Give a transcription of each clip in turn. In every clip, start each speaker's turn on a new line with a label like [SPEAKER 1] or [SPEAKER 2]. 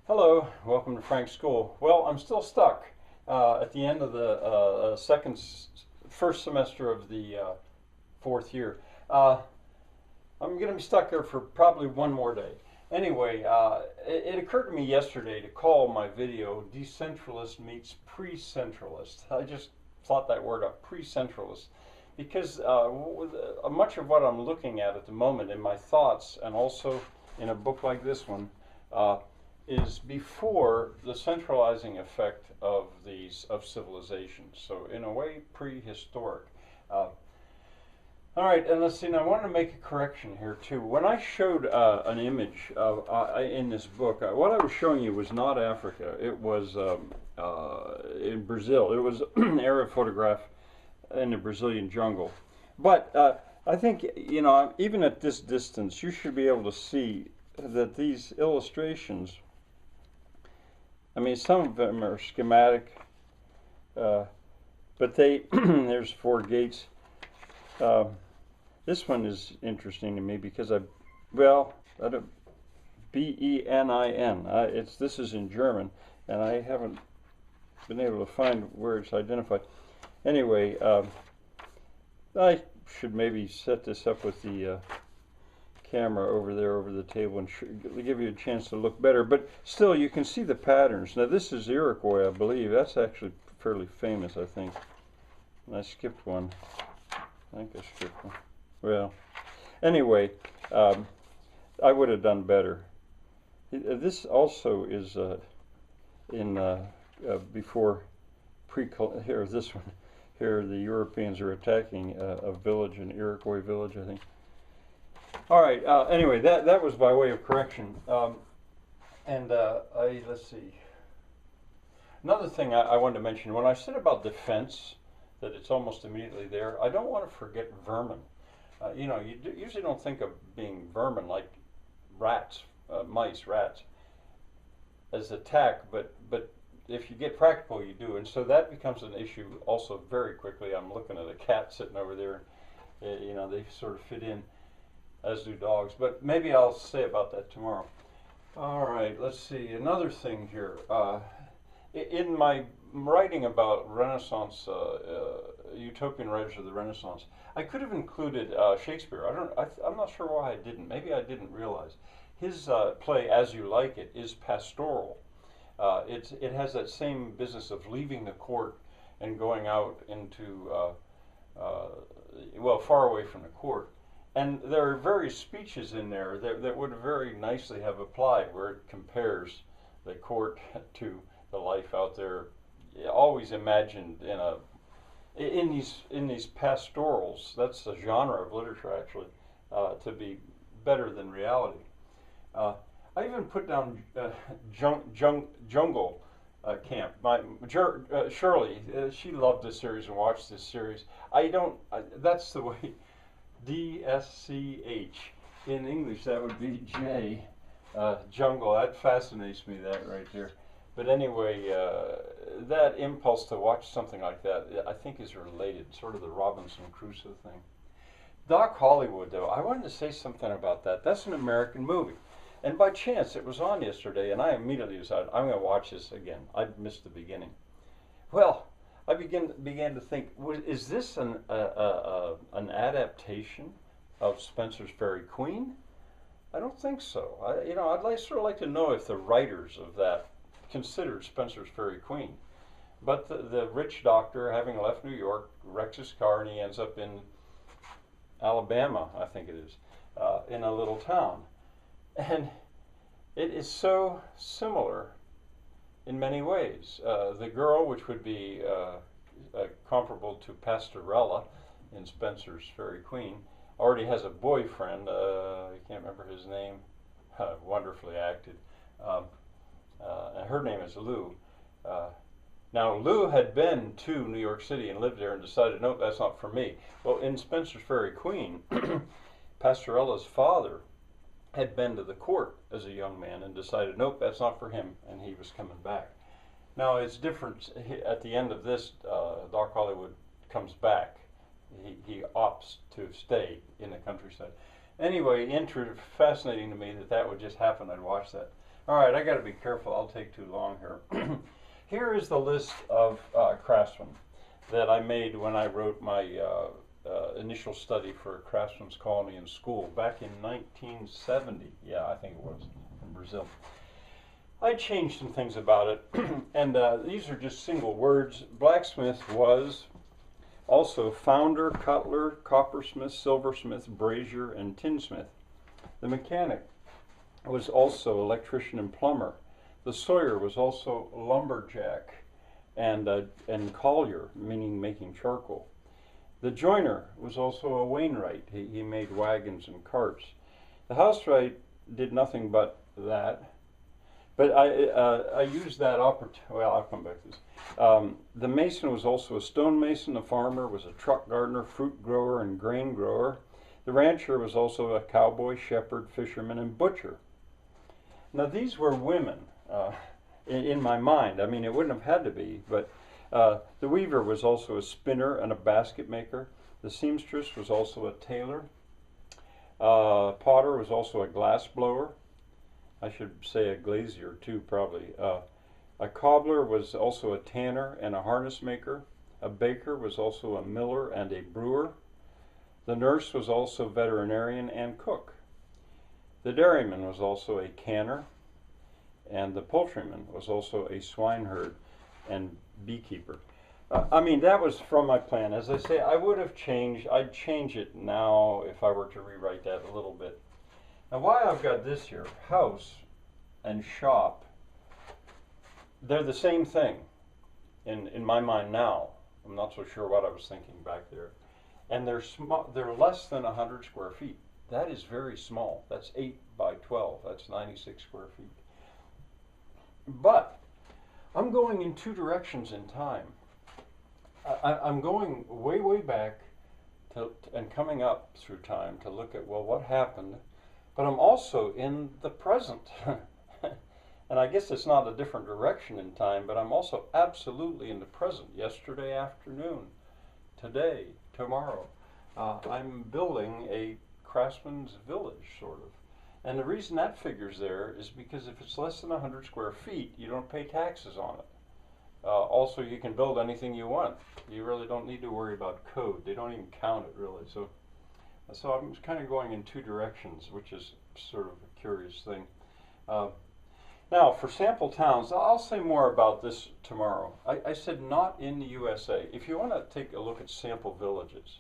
[SPEAKER 1] Hello, welcome to Frank's School. Well, I'm still stuck at the end of the first semester of the fourth year. Uh, I'm going to be stuck there for probably one more day. Anyway, it occurred to me yesterday to call my video Decentralist meets Precentralist. I just thought that word up, Precentralist, because much of what I'm looking at the moment in my thoughts and also in a book like this one uh, is before the centralizing effect of civilization. So in a way, prehistoric. Uh, all right, and let's see. Now I want to make a correction here too. When I showed an image of in this book, what I was showing you was not Africa. It was in Brazil. It was an aerial photograph in the Brazilian jungle. But I think even at this distance, you should be able to see that these illustrations. I mean, some of them are schematic, but there's four gates. This one is interesting to me because I don't, Benin. This is in German, and I haven't been able to find where it's identified. Anyway, I should maybe set this up with the camera over there over the table and give you a chance to look better, but still you can see the patterns. Now this is Iroquois, I believe. That's actually fairly famous, I think. And I skipped one. I think I skipped one. Well, anyway, I would have done better. This also is before here. This one here, the Europeans are attacking a village, an Iroquois village, I think. All right. Anyway, that was by way of correction. Let's see. Another thing I wanted to mention when I said about defense, that it's almost immediately there. I don't want to forget vermin. You usually don't think of being vermin like rats, mice, rats, as attack, but if you get practical, you do, and so that becomes an issue also very quickly. I'm looking at a cat sitting over there. They sort of fit in, as do dogs, but maybe I'll say about that tomorrow. All right, let's see. Another thing here. In my writing about Renaissance, utopian writers of the Renaissance, I could have included Shakespeare. I'm not sure why I didn't. Maybe I didn't realize. His play, As You Like It, is pastoral. It has that same business of leaving the court and going out into, far away from the court. And there are various speeches in there that would very nicely have applied, where it compares the court to the life out there, always imagined in these pastorals. That's a genre of literature, actually, to be better than reality. I even put down Jungle Camp. Shirley, she loved this series and watched this series. That's the way. DSCH. In English, that would be J. Jungle. That fascinates me, that right there. But anyway, that impulse to watch something like that, I think, is related, sort of the Robinson Crusoe thing. Doc Hollywood, though, I wanted to say something about that. That's an American movie. And by chance, it was on yesterday, and I immediately decided, I'm going to watch this again. I'd missed the beginning. Well, I began to think: is this an adaptation of Spencer's Faerie Queene? I don't think so. I'd sort of like to know if the writers of that considered Spencer's Faerie Queene. But the rich doctor, having left New York, wrecks his car and he ends up in Alabama, I think it is, in a little town, and it is so similar in many ways. The girl, which would be comparable to Pastorella in Spencer's Faerie Queene, already has a boyfriend. I can't remember his name. Wonderfully acted. And her name is Lou. Now, Lou had been to New York City and lived there and decided, nope, that's not for me. Well, in Spencer's Faerie Queene, Pastorella's father had been to the court as a young man and decided, nope, that's not for him, and he was coming back. Now, it's different. At the end of this, Doc Hollywood comes back. He opts to stay in the countryside. Anyway, fascinating to me that would just happen. I'd watch that. All right, I got to be careful. I'll take too long here. Here is the list of craftsmen that I made when I wrote my initial study for a craftsman's colony in school back in 1970. Yeah, I think it was, in Brazil. I changed some things about it, and these are just single words. Blacksmith was also founder, cutler, coppersmith, silversmith, brazier, and tinsmith. The mechanic was also electrician and plumber. The sawyer was also lumberjack and collier, meaning making charcoal. The joiner was also a wainwright. He made wagons and carts. The housewright did nothing but that. But I used that opportunity. Well, I'll come back to this. The mason was also a stonemason. The farmer was a truck gardener, fruit grower, and grain grower. The rancher was also a cowboy, shepherd, fisherman, and butcher. Now, these were women in my mind. I mean, it wouldn't have had to be, but the weaver was also a spinner and a basket maker. The seamstress was also a tailor. Potter was also a glass blower. I should say a glazier too, probably. A cobbler was also a tanner and a harness maker. A baker was also a miller and a brewer. The nurse was also veterinarian and cook. The dairyman was also a canner, and the poultryman was also a swineherd and beekeeper. I mean, that was from my plan. As I say, I'd change it now if I were to rewrite that a little bit. Now, why I've got this here, house and shop, they're the same thing in my mind now. I'm not so sure what I was thinking back there. And they're less than 100 square feet. That is very small. That's 8 by 12. That's 96 square feet. But I'm going in two directions in time. I'm going way, way back and coming up through time to look at, well, what happened. But I'm also in the present. And I guess it's not a different direction in time, but I'm also absolutely in the present. Yesterday afternoon, today, tomorrow. I'm building a craftsman's village, sort of. And the reason that figures there is because if it's less than 100 square feet, you don't pay taxes on it. Also, you can build anything you want. You really don't need to worry about code. They don't even count it, really. So I'm kind of going in two directions, which is sort of a curious thing. Now, for sample towns, I'll say more about this tomorrow. I said not in the USA. If you want to take a look at sample villages,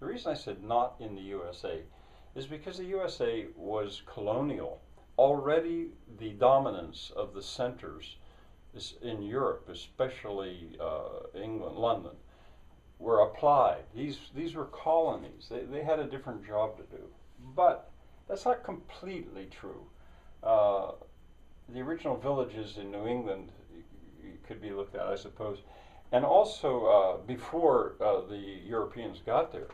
[SPEAKER 1] the reason I said not in the USA is because the USA was colonial. Already the dominance of the centers in Europe, especially England, London, were applied. These were colonies. They had a different job to do. But that's not completely true. The original villages in New England could be looked at, I suppose. And also before the Europeans got there.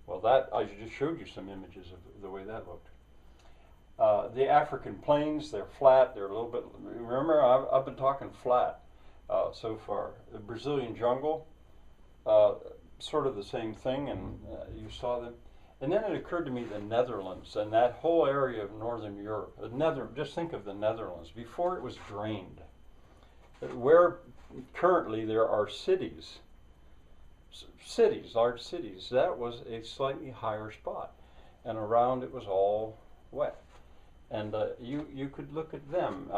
[SPEAKER 1] Well, that I just showed you some images of the way that looked. The African plains, they're flat. They're a little bit, remember, I've been talking flat so far. The Brazilian jungle, sort of the same thing, and you saw them. And then it occurred to me the Netherlands and that whole area of Northern Europe. Just think of the Netherlands before it was drained. Where currently there are cities, large cities, that was a slightly higher spot. And around it was all wet. And you could look at them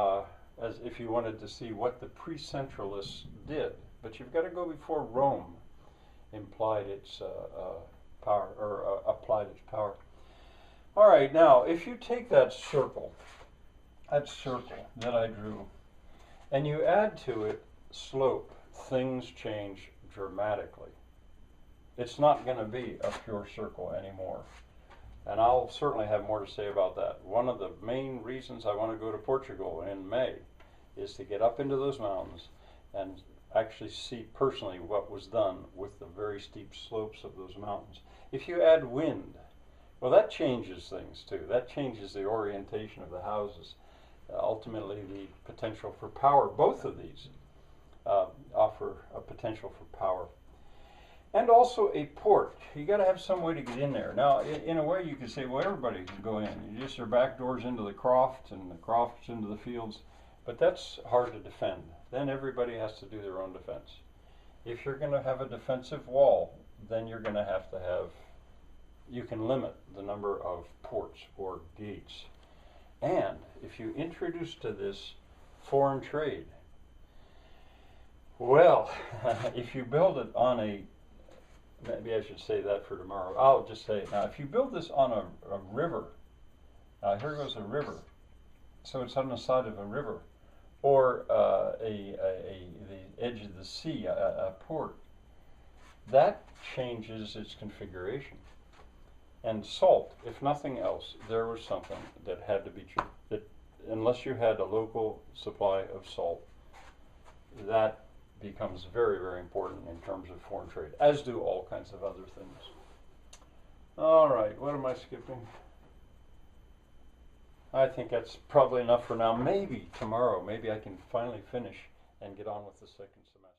[SPEAKER 1] as if you wanted to see what the Precentralists did. But you've got to go before Rome implied its power, or applied its power. All right, now if you take that circle that I drew, and you add to it slope, things change dramatically. It's not going to be a pure circle anymore. And I'll certainly have more to say about that. One of the main reasons I want to go to Portugal in May is to get up into those mountains and actually see personally what was done with the very steep slopes of those mountains. If you add wind, well, that changes things too. That changes the orientation of the houses. Ultimately, the potential for power. Both of these offer a potential for power. And also a port. You got to have some way to get in there. Now, in a way, you could say, well, everybody can go in. You just your back doors into the croft, and the crofts into the fields. But that's hard to defend. Then everybody has to do their own defense. If you're going to have a defensive wall, then you're going to have, you can limit the number of ports or gates. And if you introduce to this foreign trade, well, if you build it on maybe I should say that for tomorrow. I'll just say, now if you build this on a river, here goes a river, so it's on the side of a river, or the edge of the sea, a port, that changes its configuration. And salt, if nothing else, there was something that had to be true. That unless you had a local supply of salt, that becomes very, very important in terms of foreign trade, as do all kinds of other things. All right, what am I skipping? I think that's probably enough for now. Maybe tomorrow, maybe I can finally finish and get on with the second semester.